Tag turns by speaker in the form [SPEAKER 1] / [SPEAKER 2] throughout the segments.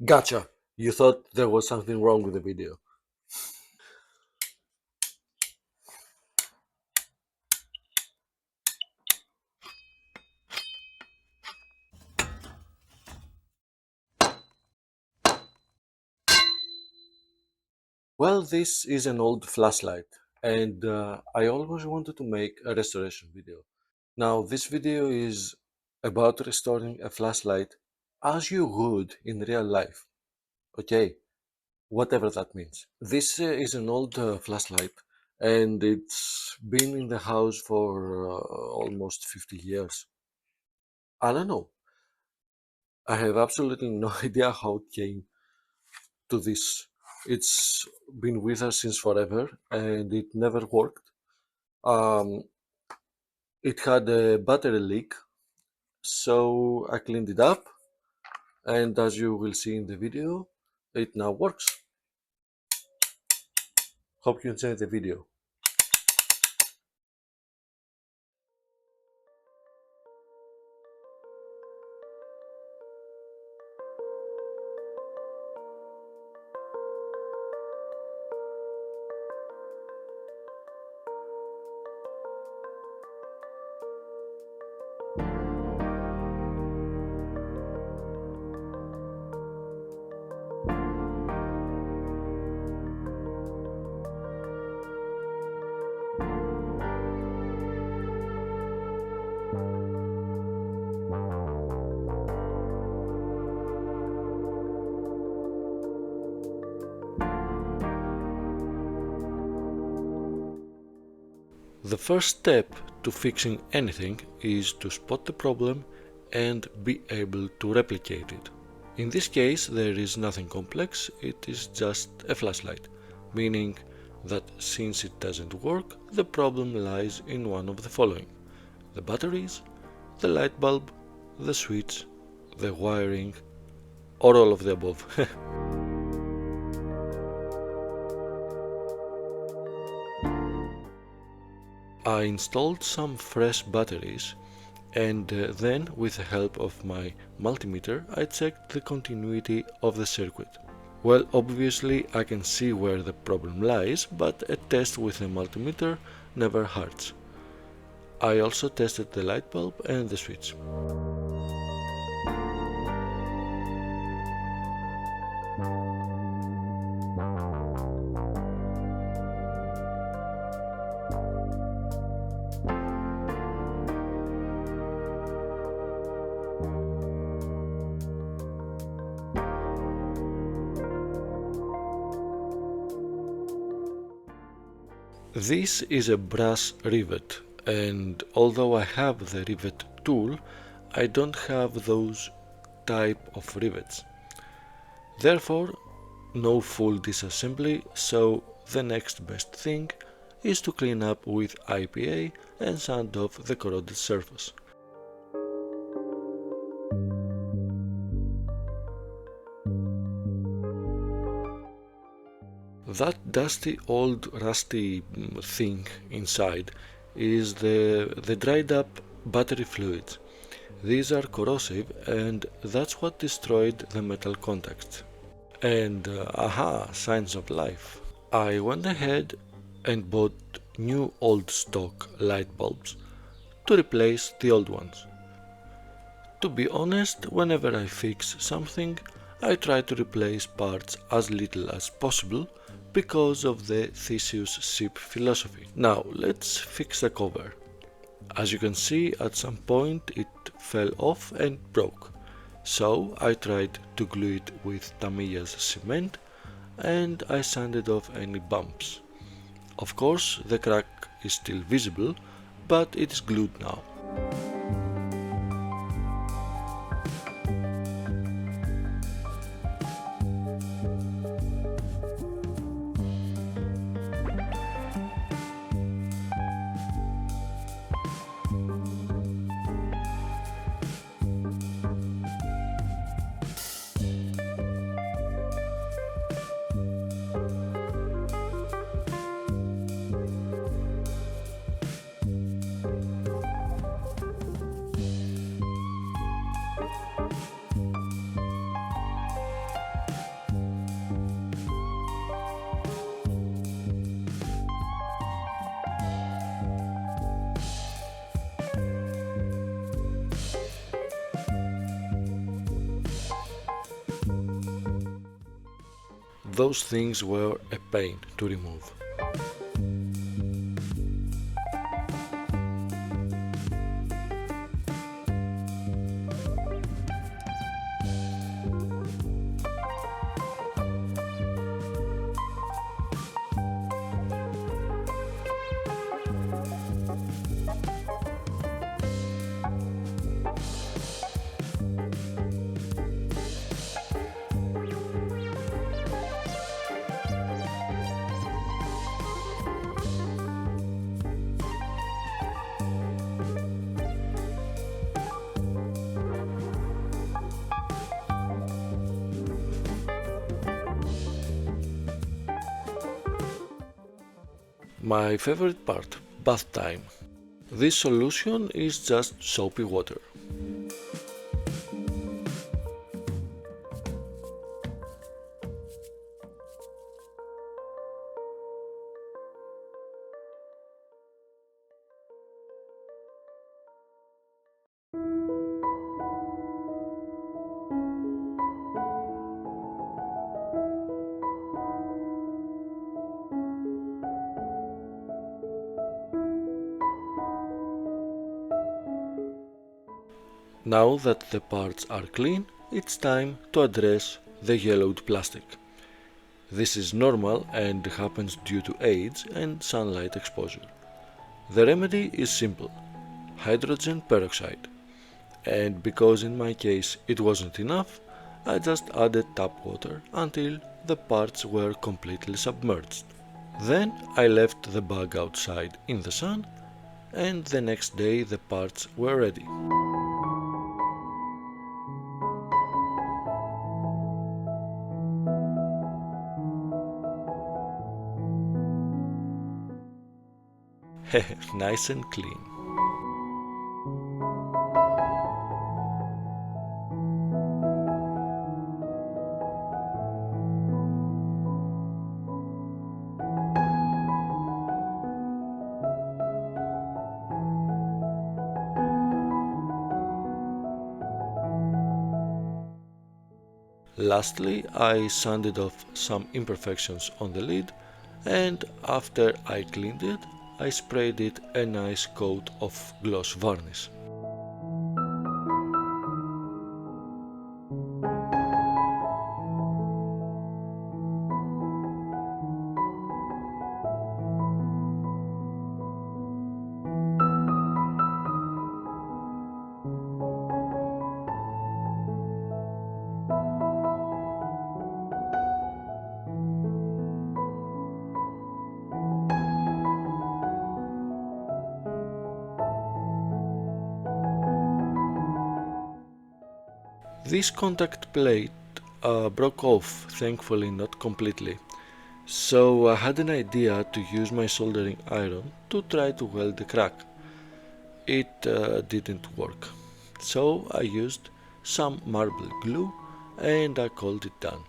[SPEAKER 1] Gotcha. You thought there was something wrong with the video. Well, this is an old flashlight, and I always wanted to make a restoration video. Now, this video is about restoring a flashlight as you would in real life. Okay, whatever that means. This is an old flashlight, and it's been in the house for almost 50 years. I don't know. I have absolutely no idea how it came to this. It's been with us since forever, and it never worked. Um, it had a battery leak, so I cleaned it up, and as you will see in the video, it now works. Hope you enjoyed the video. The first step to fixing anything is to spot the problem and be able to replicate it. In this case, there is nothing complex, it is just a flashlight, meaning that since it doesn't work, the problem lies in one of the following: the batteries, the light bulb, the switch, the wiring, or all of the above. I installed some fresh batteries and then with the help of my multimeter I checked the continuity of the circuit. Well, obviously I can see where the problem lies, but a test with a multimeter never hurts. I also tested the light bulb and the switch. This is a brass rivet, and although I have the rivet tool, I don't have those type of rivets. Therefore, no full disassembly, so the next best thing is to clean up with IPA and sand off the corroded surface. That dusty old rusty thing inside is the dried up battery fluids. These are corrosive and that's what destroyed the metal contacts. And aha, signs of life. I went ahead and bought new old stock light bulbs to replace the old ones. To be honest, whenever I fix something, I try to replace parts as little as possible because of the Theseus ship philosophy. Now let's fix the cover. As you can see, at some point it fell off and broke. So I tried to glue it with Tamiya's cement and I sanded off any bumps. Of course, the crack is still visible, but it is glued now. those things were a pain to remove. My favorite part, bath time. This solution is just soapy water. Now that the parts are clean, it's time to address the yellowed plastic. This is normal and happens due to age and sunlight exposure. The remedy is simple: hydrogen peroxide. And because in my case it wasn't enough, I just added tap water until the parts were completely submerged. Then I left the bag outside in the sun, and the next day the parts were ready. Nice and clean. Lastly, I sanded off some imperfections on the lid, and after I cleaned it, I sprayed it a nice coat of gloss varnish. This contact plate broke off, thankfully not completely, so I had an idea to use my soldering iron to try to weld the crack. It didn't work, so I used some marble glue and I called it done.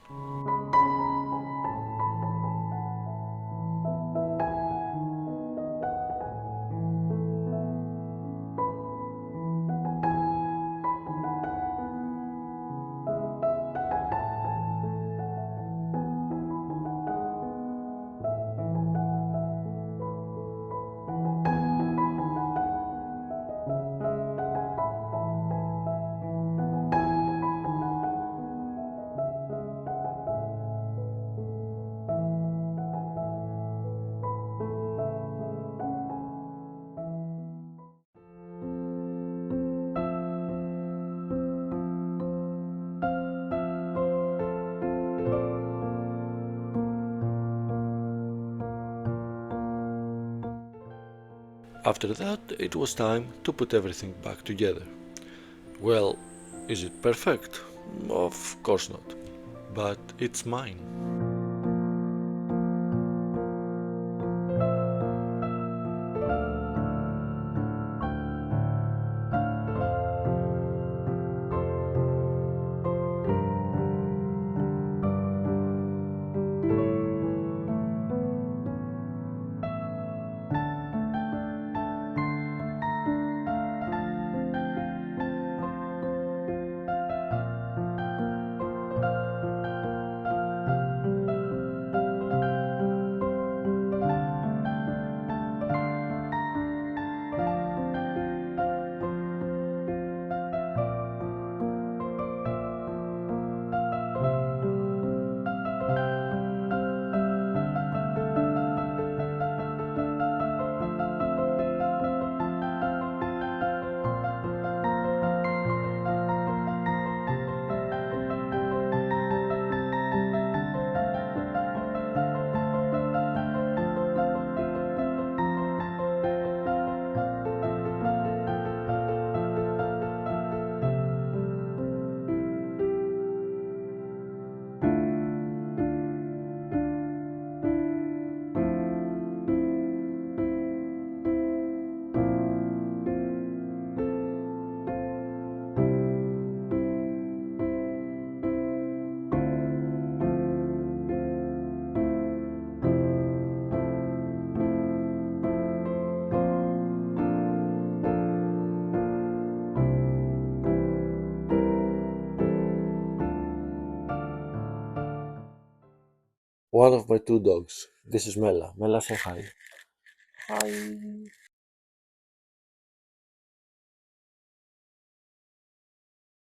[SPEAKER 1] After that, it was time to put everything back together. Well, is it perfect? Of course not, but it's mine. one of my two dogs. This is Mela. Mela, say hi. Hi.